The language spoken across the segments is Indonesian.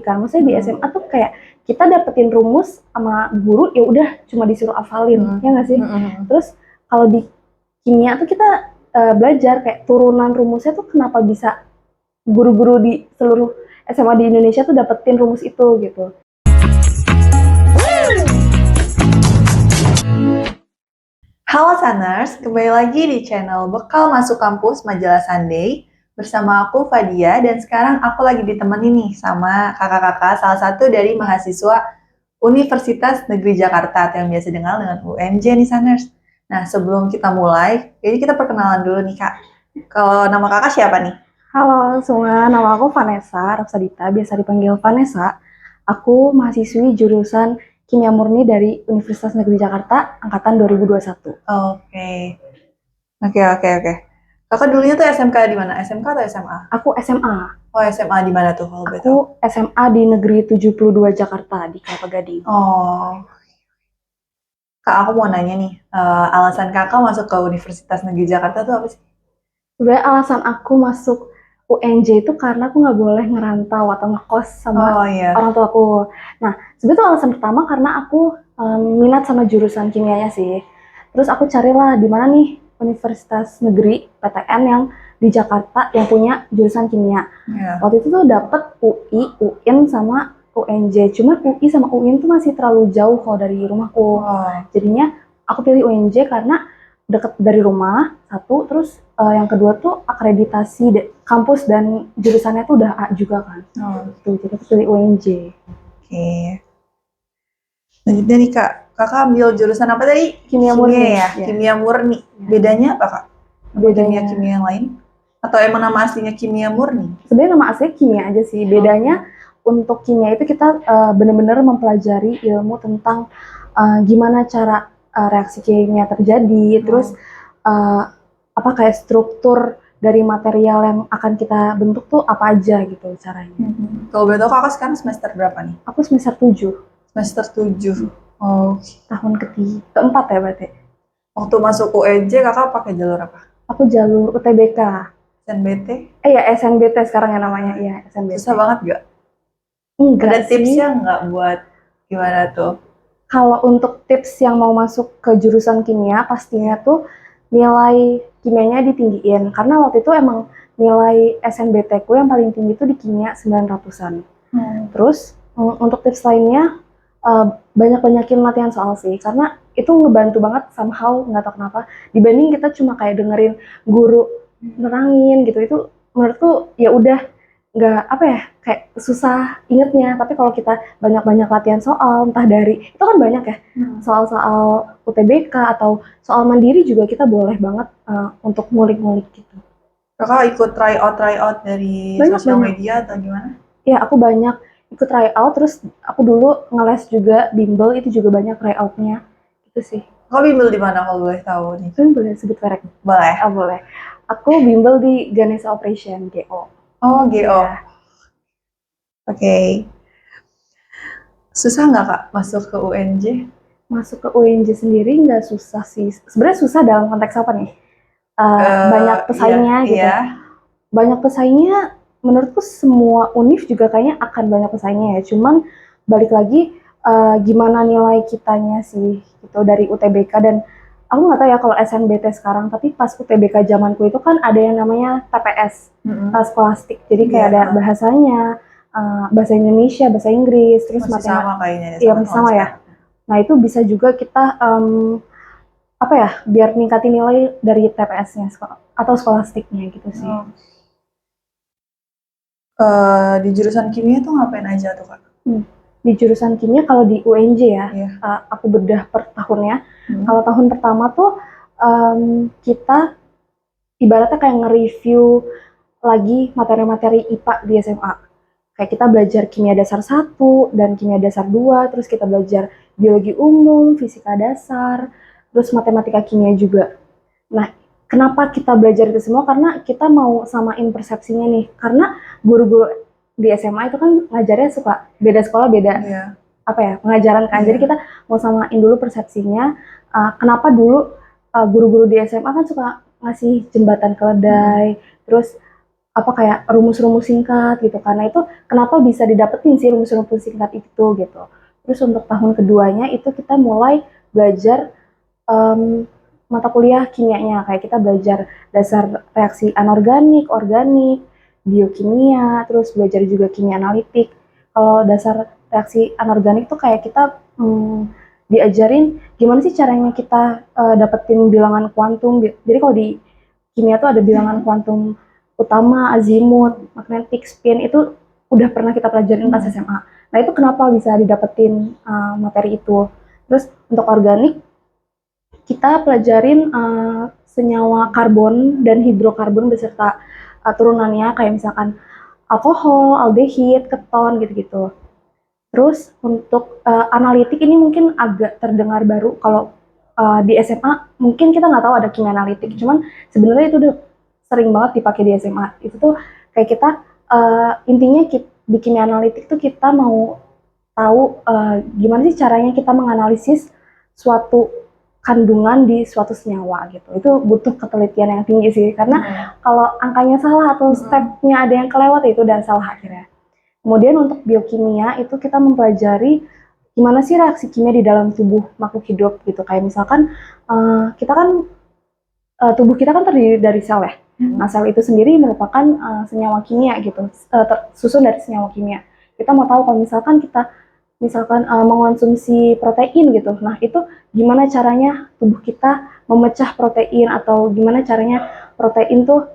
kan. Maksudnya di SMA tuh kayak kita dapetin rumus sama guru ya udah cuma disuruh hafalin, ya nggak sih? Terus kalau di kimia tuh kita belajar kayak turunan rumusnya tuh kenapa bisa guru-guru di seluruh SMA di Indonesia tuh dapetin rumus itu gitu. Halo Saners, kembali lagi di channel Bekal Masuk Kampus Majalah Sunday bersama aku Fadia, dan sekarang aku lagi ditemenin nih sama kakak-kakak salah satu dari mahasiswa Universitas Negeri Jakarta atau yang biasa dikenal dengan UNJ nih Saners. Nah, sebelum kita mulai, jadi kita perkenalan dulu nih Kak. Kalau nama kakak siapa nih? Halo semua, nama aku Vanessa Rapsadita, biasa dipanggil Vanessa. Aku mahasiswi jurusan Kimia Murni dari Universitas Negeri Jakarta, angkatan 2021. Oke. Kakak dulunya tuh SMK di mana? SMK atau SMA? Aku SMA. Oh, SMA di mana tuh kalau boleh tahu? Aku SMA di Negeri 72 Jakarta, di Kelapa Gading. Oh, Kak, aku mau nanya nih, alasan kakak masuk ke Universitas Negeri Jakarta tuh apa sih? Sebenarnya alasan aku masuk UNJ itu karena aku nggak boleh ngerantau atau ngekos sama orang tua aku. Nah, sebenarnya itu alasan pertama karena aku minat sama jurusan kimianya sih. Terus aku carilah di mana nih Universitas Negeri PTN yang di Jakarta yang punya jurusan kimia. Waktu itu tuh dapet UI, UIN sama UNJ. Cuma UI sama UIN tuh masih terlalu jauh kalau dari rumahku. Jadinya aku pilih UNJ karena deket dari rumah, satu, terus yang kedua tuh akreditasi kampus dan jurusannya tuh udah A juga kan. Tuh, jadi aku pilih UNJ. Oke. Lanjutnya nih Kak, kakak ambil jurusan apa tadi? Kimia Murni ya? Kimia Murni. Bedanya apa Kak? Bedanya kimia yang lain? Atau emang nama aslinya Kimia Murni? Sebenarnya nama aslinya kimia aja sih. Bedanya untuk kimia itu kita benar-benar mempelajari ilmu tentang gimana cara reaksi kimia terjadi, terus apa kayak struktur dari material yang akan kita bentuk tuh apa aja gitu caranya. Kalau boleh tahu kakak sekarang semester berapa nih? Aku semester 7. Semester 7. Tahun keempat ya berarti. Waktu masuk UNJ kakak pakai jalur apa? Aku jalur UTBK. SNBT? Ya SNBT sekarang ya namanya, ya SNBT. Susah banget gak? Enggak ada sih. Tipsnya nggak buat gimana tuh? Kalau untuk tips yang mau masuk ke jurusan kimia, pastinya tuh nilai kimianya ditinggiin. Karena waktu itu emang nilai SNBT ku yang paling tinggi itu di kimia 900-an. Terus untuk tips lainnya, banyak-banyakin latihan soal sih. Karena itu ngebantu banget somehow, nggak tahu kenapa. Dibanding kita cuma kayak dengerin guru nerangin gitu, itu menurutku ya udah nggak apa ya, kayak susah ingetnya. Tapi kalau kita banyak-banyak latihan soal, entah dari itu kan banyak ya, soal-soal UTBK atau soal mandiri juga kita boleh banget untuk ngulik-ngulik gitu. Kakak ikut try out dari sosial media atau gimana? Ya, aku banyak ikut try out, terus aku dulu ngeles juga bimbel, itu juga banyak try outnya gitu sih. Kau bimbel di mana kalau boleh tahu nih? Boleh sebut merek? Boleh. Oh, boleh. Aku bimbel di Ganesha Operation, GO. Oh, GO. Oke. Susah nggak Kak masuk ke UNJ? Masuk ke UNJ sendiri nggak susah sih. Sebenarnya susah dalam konteks apa nih? Banyak pesaingnya gitu. Banyak pesaingnya, menurutku semua univ juga kayaknya akan banyak pesaingnya ya. Cuman balik lagi gimana nilai kitanya sih gitu dari UTBK. Dan aku nggak tahu ya kalau SNBT sekarang, tapi pas UTBK zamanku itu kan ada yang namanya TPS, skolastik. Jadi kayak ada bahasanya, bahasa Indonesia, bahasa Inggris, terus matematika. Sama kayaknya. Iya, sama ya. Nah, itu bisa juga kita apa ya, biar ningkatin nilai dari TPS-nya atau skolastiknya gitu sih. Di jurusan kimia tuh ngapain aja tuh Kak? Di jurusan kimia kalau di UNJ ya, aku bedah per tahunnya. Kalau tahun pertama tuh kita ibaratnya kayak nge-review lagi materi-materi IPA di SMA. Kayak kita belajar kimia dasar 1 dan kimia dasar 2, terus kita belajar biologi umum, fisika dasar, terus matematika kimia juga. Nah, kenapa kita belajar itu semua? Karena kita mau samain persepsinya nih. Karena guru-guru di SMA itu kan ngajarnya suka beda sekolah, beda apa ya, pengajaran kan. Jadi kita mau samain dulu persepsinya. Kenapa dulu guru-guru di SMA kan suka ngasih jembatan keledai, terus apa kayak rumus-rumus singkat gitu. Karena itu kenapa bisa didapetin sih rumus-rumus singkat itu gitu. Terus untuk tahun keduanya itu kita mulai belajar mata kuliah kimianya, kayak kita belajar dasar reaksi anorganik, organik, biokimia, terus belajar juga kimia analitik. Kalau dasar reaksi anorganik tuh kayak kita diajarin gimana sih caranya kita dapetin bilangan kuantum. Jadi kalau di kimia tuh ada bilangan kuantum utama, azimut, magnetic, spin, itu udah pernah kita pelajarin pas SMA. Nah itu kenapa bisa didapetin materi itu. Terus untuk organik kita pelajarin senyawa karbon dan hidrokarbon beserta turunannya kayak misalkan alkohol, aldehid, keton gitu-gitu. Terus untuk analitik ini mungkin agak terdengar baru kalau di SMA mungkin kita nggak tahu ada kimia analitik, cuman sebenarnya itu udah sering banget dipakai di SMA. Itu tuh kayak kita intinya di kimia analitik tuh kita mau tahu gimana sih caranya kita menganalisis suatu kandungan di suatu senyawa gitu. Itu butuh ketelitian yang tinggi sih, karena kalau angkanya salah atau stepnya ada yang kelewat itu udah salah akhirnya. Kemudian untuk biokimia itu kita mempelajari gimana sih reaksi kimia di dalam tubuh makhluk hidup gitu. Kayak misalkan kita kan tubuh kita kan terdiri dari sel ya. Nah sel itu sendiri merupakan senyawa kimia gitu, susun dari senyawa kimia. Kita mau tahu kalau misalkan kita mengonsumsi protein gitu. Nah, itu gimana caranya tubuh kita memecah protein atau gimana caranya protein tuh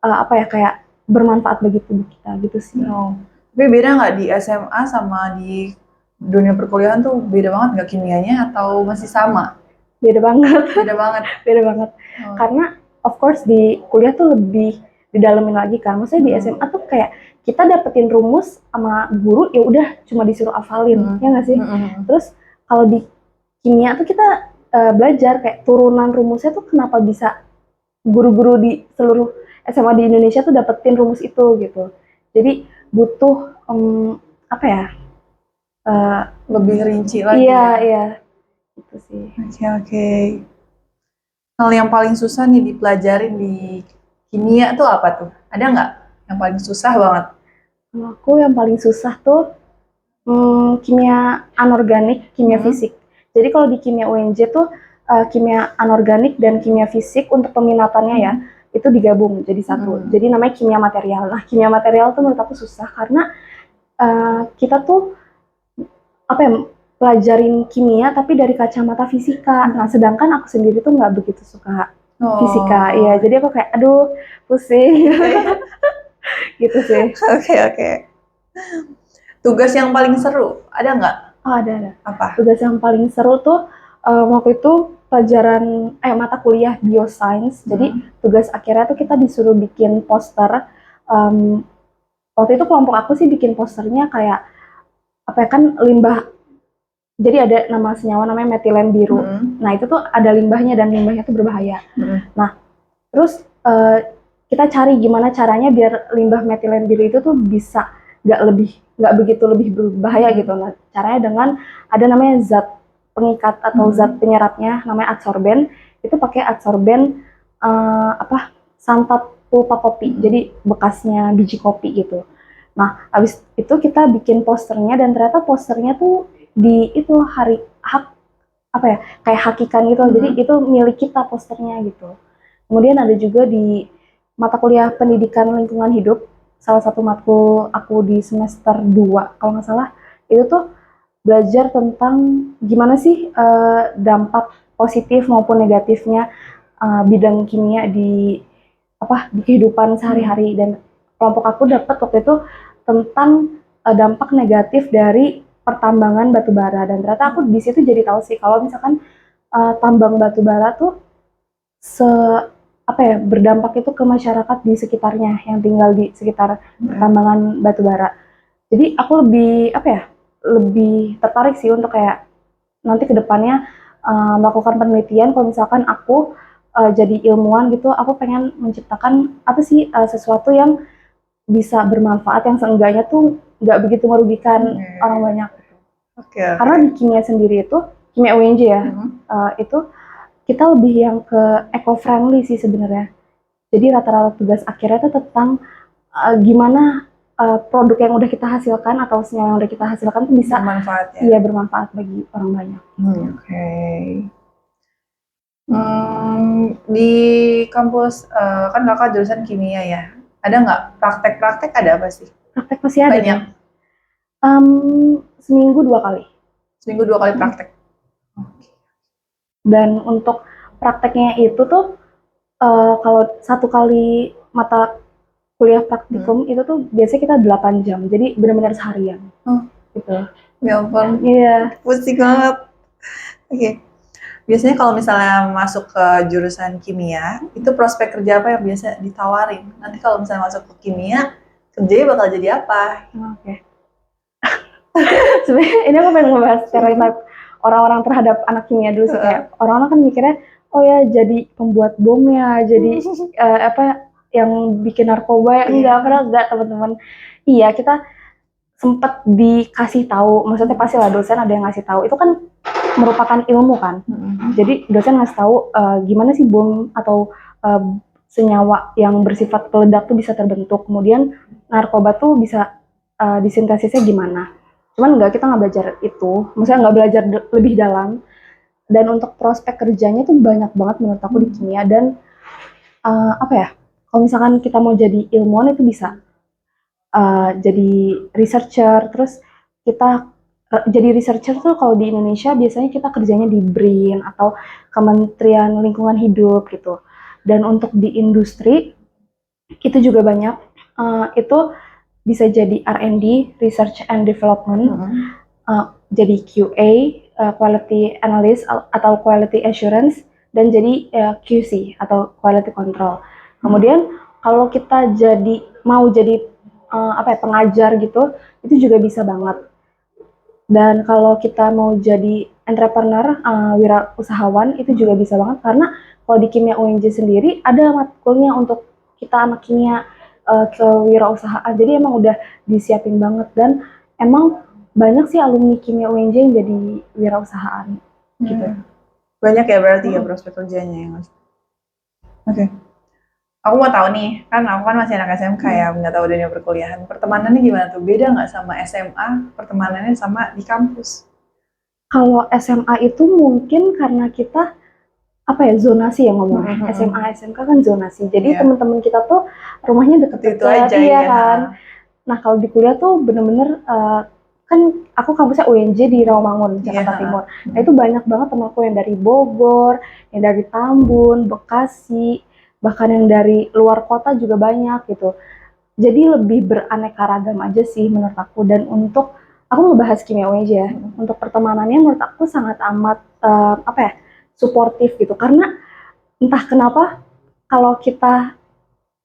apa ya kayak bermanfaat bagi tubuh kita gitu sih. Oh. Tapi beda nggak di SMA sama di dunia perkuliahan tuh beda banget nggak kimianya atau masih sama? Beda banget. Beda banget. Beda banget. Karena of course di kuliah tuh lebih didalemin lagi kan. Maksudnya di SMA tuh kayak kita dapetin rumus sama guru ya udah cuma disuruh hafalin, ya nggak sih? Terus kalau di kimia tuh kita belajar kayak turunan rumusnya tuh kenapa bisa guru-guru di seluruh SMA di Indonesia tuh dapetin rumus itu gitu. Jadi butuh apa ya? Lebih rinci lagi. Iya, iya. Itu sih. Oke. Hal yang paling susah nih dipelajarin di kimia tuh apa tuh? Ada nggak yang paling susah banget? Kalau aku yang paling susah tuh kimia anorganik, kimia fisik. Jadi kalau di kimia UNJ tuh kimia anorganik dan kimia fisik untuk peminatannya ya itu digabung jadi satu. Jadi namanya kimia material. Nah kimia material tuh menurut aku susah karena kita tuh apa ya pelajarin kimia tapi dari kacamata fisika. Nah sedangkan aku sendiri tuh nggak begitu suka fisika. Iya jadi aku kayak aduh pusing. Gitu sih. Oke. Tugas yang paling seru ada nggak? Oh ada. Apa? Tugas yang paling seru tuh waktu itu pelajaran mata kuliah bioscience. Jadi tugas akhirnya tuh kita disuruh bikin poster. Waktu itu kelompok aku sih bikin posternya kayak apa ya kan limbah. Jadi ada nama senyawa namanya metilen biru. Nah itu tuh ada limbahnya dan limbahnya tuh berbahaya. Nah terus kita cari gimana caranya biar limbah metilen biru itu tuh bisa nggak begitu lebih berbahaya gitu. Nah, caranya dengan ada namanya zat pengikat atau zat penyerapnya namanya adsorben. Itu pakai adsorben santat pulpa kopi. Jadi bekasnya biji kopi gitu. Nah, habis itu kita bikin posternya dan ternyata posternya tuh di itu kayak hakikan gitu. Jadi itu milik kita posternya gitu. Kemudian ada juga di mata kuliah pendidikan lingkungan hidup, salah satu matkul aku di semester 2 kalau nggak salah, itu tuh belajar tentang gimana sih dampak positif maupun negatifnya bidang kimia di kehidupan sehari-hari. Dan kelompok aku dapat waktu itu tentang dampak negatif dari pertambangan batu bara. Dan ternyata aku di situ jadi tahu sih kalau misalkan tambang batu bara tuh berdampak itu ke masyarakat di sekitarnya yang tinggal di sekitar pertambangan batu bara. Jadi aku lebih tertarik sih untuk kayak nanti kedepannya melakukan penelitian. Kalau misalkan aku jadi ilmuwan gitu, aku pengen menciptakan sesuatu yang bisa bermanfaat, yang seenggaknya tuh nggak begitu merugikan orang banyak. Karena di kimia sendiri itu, kimia UNJ ya, itu kita lebih yang ke eco-friendly sih sebenarnya. Jadi rata-rata tugas akhirnya itu tentang gimana produk yang udah kita hasilkan atau senyawa yang udah kita hasilkan tuh bisa bermanfaat ya. iya bermanfaat bagi orang banyak. Oke. Di kampus kan kakak jurusan kimia ya. Ada nggak praktek-praktek, ada apa sih? Praktek pasti ada. Banyak. Seminggu 2 kali. Seminggu 2 kali praktek. Dan untuk prakteknya itu tuh kalau 1 kali mata kuliah praktikum itu tuh biasanya kita 8 jam. Jadi benar-benar seharian. Gitu. Ya ampun. Iya. Pusing banget. Oke. Biasanya kalau misalnya masuk ke jurusan kimia, itu prospek kerja apa yang biasa ditawarin? Nanti kalau misalnya masuk ke kimia, kerjanya bakal jadi apa? Oke. Sebenarnya ini aku pengen ngebahas stereotip orang-orang terhadap anak kimia dulu sih. Kayak orang-orang kan mikirnya, oh ya jadi pembuat bom ya, jadi apa yang bikin narkoba ya. Enggak teman-teman. Iya, kita sempat dikasih tahu, maksudnya pasti lah dosen ada yang ngasih tahu. Itu kan merupakan ilmu kan. Jadi dosen ngasih tahu gimana sih bom atau senyawa yang bersifat peledak tuh bisa terbentuk. Kemudian narkoba tuh bisa disintesisnya gimana. Cuman kita nggak belajar itu, maksudnya nggak belajar lebih dalam. Dan untuk prospek kerjanya tuh banyak banget menurut aku di kimia. Dan apa ya, kalau misalkan kita mau jadi ilmuwan itu bisa jadi researcher. Terus kita jadi researcher tuh kalau di Indonesia biasanya kita kerjanya di BRIN atau Kementerian Lingkungan Hidup gitu. Dan untuk di industri itu juga banyak. Itu bisa jadi R&D, Research and Development, jadi QA, Quality Analyst atau Quality Assurance, dan jadi QC atau Quality Control. Kemudian kalau kita mau jadi pengajar gitu, itu juga bisa banget. Dan kalau kita mau jadi entrepreneur, wirausahawan, itu juga bisa banget karena kalau di kimia UNJ sendiri ada matkulnya untuk kita anak kimia kewirausahaan. Jadi emang udah disiapin banget dan emang banyak sih alumni kimia UNJ yang jadi wirausahaan gitu. Banyak ya berarti ya prospek kerjanya ya mas. Oke. Aku mau tahu nih, kan aku kan masih anak SMK ya, nggak tahu dunia perkuliahan. Pertemanannya gimana tuh? Beda nggak sama SMA? Pertemanannya sama di kampus? Kalau SMA itu mungkin karena kita zonasi ya ngomongnya. SMA, SMK kan zonasi. Jadi teman-teman kita tuh rumahnya deket-deket itu aja ya kan. Nah kalau di kuliah tuh bener-bener kan aku kampusnya UNJ di Rawamangun, Jakarta Timur. Nah itu banyak banget temanku yang dari Bogor, yang dari Tambun, Bekasi, bahkan yang dari luar kota juga banyak gitu. Jadi lebih beraneka ragam aja sih menurut aku. Dan untuk aku ngebahas kimia UNJ ya, untuk pertemanannya menurut aku sangat amat suportif gitu. Karena entah kenapa kalau kita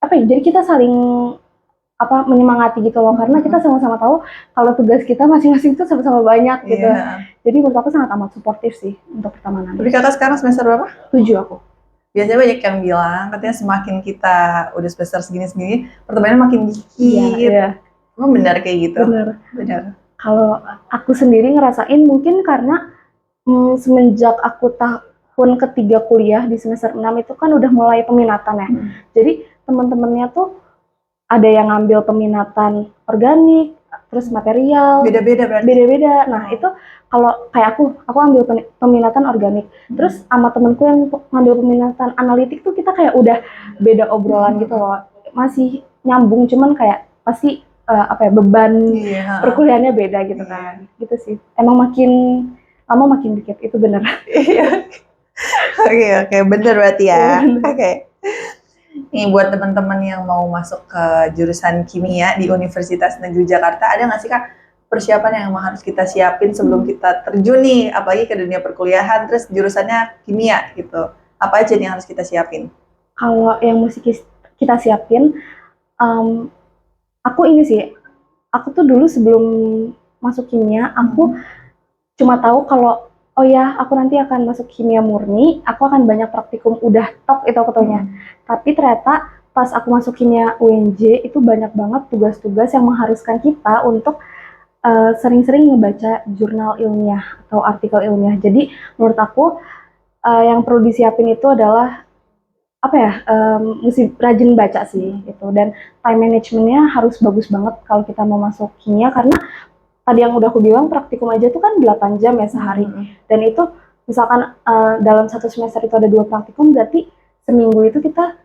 jadi kita saling menyemangati gitu loh, karena kita sama-sama tahu kalau tugas kita masing-masing itu sama-sama banyak gitu. Jadi menurut aku sangat amat suportif sih untuk pertemanan. Tapi kakak sekarang semester berapa? 7 aku. Biasanya banyak yang bilang katanya semakin kita udah semester segini-segini pertemanan makin dikit. Iya. Emang benar kayak gitu? Benar. Kalau aku sendiri ngerasain mungkin karena semenjak aku tahun ketiga kuliah di semester 6 itu kan udah mulai peminatan ya. Jadi teman-temannya tuh ada yang ngambil peminatan organik, terus material. Beda-beda berarti? Beda-beda. Nah itu kalau kayak aku ambil peminatan organik. Terus sama temenku yang ngambil peminatan analitik tuh kita kayak udah beda obrolan gitu loh. Masih nyambung, cuman kayak pasti beban perkuliahannya beda gitu kan. Gitu sih. Emang makin lama makin dikit, itu bener. Oke, bener berarti ya. Oke. Nih buat teman-teman yang mau masuk ke jurusan kimia di Universitas Negeri Jakarta, ada nggak sih Kak persiapan yang harus kita siapin sebelum kita terjun nih, apalagi ke dunia perkuliahan, terus jurusannya kimia gitu. Apa aja nih yang harus kita siapin? Kalau yang mesti kita siapin, aku ini sih, aku tuh dulu sebelum masuk kimia, aku cuma tahu kalau oh ya, aku nanti akan masuk kimia murni, aku akan banyak praktikum, udah tok itu aku taunya. Tapi ternyata pas aku masuk kimia UNJ itu banyak banget tugas-tugas yang mengharuskan kita untuk sering-sering ngebaca jurnal ilmiah atau artikel ilmiah. Jadi menurut aku yang perlu disiapin itu adalah mesti rajin baca sih itu, dan time managementnya harus bagus banget kalau kita mau masuk kimia, karena tadi yang udah aku bilang praktikum aja tuh kan 8 jam ya sehari, dan itu misalkan dalam satu semester itu ada 2 praktikum, berarti seminggu itu kita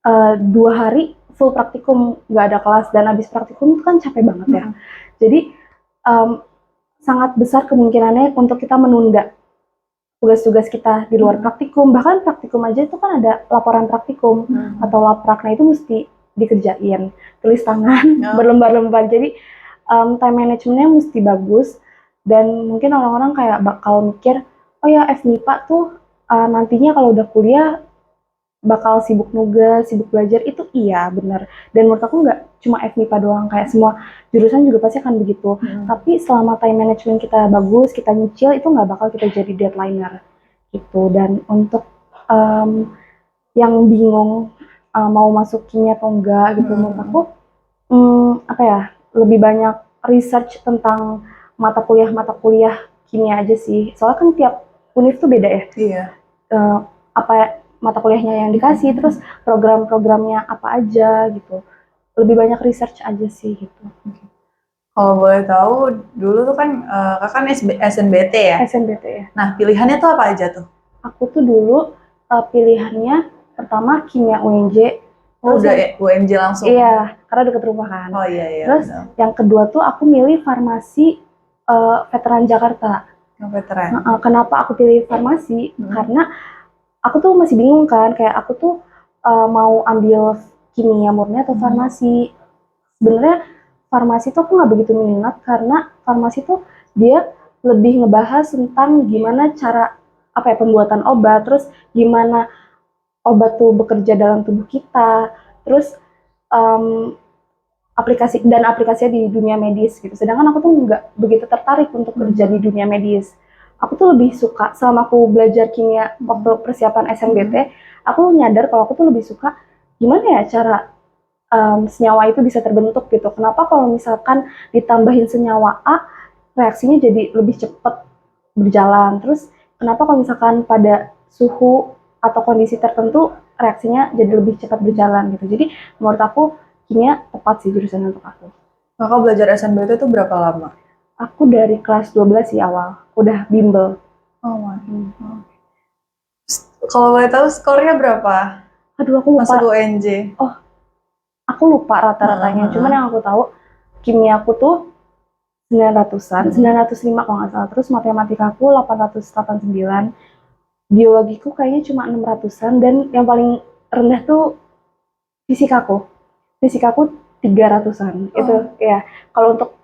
2 hari full praktikum, nggak ada kelas, dan habis praktikum itu kan capek banget ya. Jadi sangat besar kemungkinannya untuk kita menunda tugas-tugas kita di luar praktikum. Bahkan praktikum aja itu kan ada laporan praktikum atau laprak, nah itu mesti dikerjain, tulis tangan berlembar-lembar. Jadi time managementnya mesti bagus, dan mungkin orang-orang kayak bakal mikir, oh ya FMIPA tuh nantinya kalau udah kuliah bakal sibuk nugas, sibuk belajar. Itu iya bener, dan menurut aku nggak cuma FMIPA doang, kayak semua jurusan juga pasti akan begitu. Tapi selama time management kita bagus, kita nyicil, itu nggak bakal kita jadi deadlineer gitu. Dan untuk yang bingung mau masuk kimia atau enggak gitu, menurut aku lebih banyak research tentang mata kuliah kimia aja sih. Soalnya kan tiap univ tuh beda ya. Iya. Mata kuliahnya yang dikasih, terus program-programnya apa aja gitu. Lebih banyak research aja sih gitu. Kalau boleh tahu, dulu tuh kan kakak kan SNBT ya? SNBT ya. Nah, pilihannya tuh apa aja tuh? Aku tuh dulu pilihannya pertama kimia UNJ. Udah UNJ langsung? Iya, karena deket rumah kan. Oh iya. Terus yang kedua tuh aku milih farmasi Veteran Jakarta. Veteran. Kenapa aku pilih farmasi? Karena aku tuh masih bingung kan, kayak aku tuh mau ambil kimia murni atau farmasi. Sebenarnya farmasi tuh aku nggak begitu minat, karena farmasi tuh dia lebih ngebahas tentang gimana cara pembuatan obat, terus gimana obat tuh bekerja dalam tubuh kita, terus aplikasinya di dunia medis gitu. Sedangkan aku tuh nggak begitu tertarik untuk kerja di dunia medis. Aku tuh lebih suka, selama aku belajar kimia waktu persiapan SNBT, aku nyadar kalau aku tuh lebih suka gimana ya cara senyawa itu bisa terbentuk gitu. Kenapa kalau misalkan ditambahin senyawa A, reaksinya jadi lebih cepat berjalan. Terus kenapa kalau misalkan pada suhu atau kondisi tertentu reaksinya jadi lebih cepat berjalan gitu. Jadi menurut aku kimia tepat sih jurusan untuk aku. Kakak belajar SNBT itu berapa lama? Aku dari kelas 12 sih awal, udah bimbel. Oh my. Kalau boleh tahu skornya berapa? Aduh, aku lupa. Masuk UNJ. Oh, aku lupa rata-ratanya. Cuman yang aku tahu, kimia aku tuh 900-an, 905 kalau nggak salah. Terus matematika aku 889. Biologiku kayaknya cuma 600-an, dan yang paling rendah tuh fisikaku. Fisikaku 300-an. Itu ya. Kalau untuk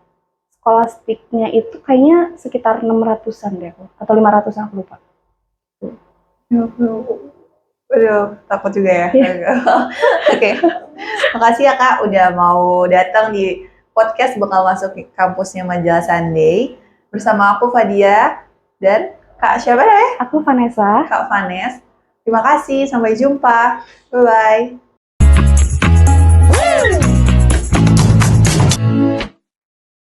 skolastiknya itu kayaknya sekitar 600-an deh aku, atau 500-an, aku lupa. Aduh, takut juga ya. Oke. Makasih ya Kak udah mau datang di podcast Bekal Masuk Kampusnya Majalah Sunday bersama aku Fadia dan Kak siapa namanya? Aku Vanessa. Kak Vanes. Terima kasih, sampai jumpa. Bye-bye.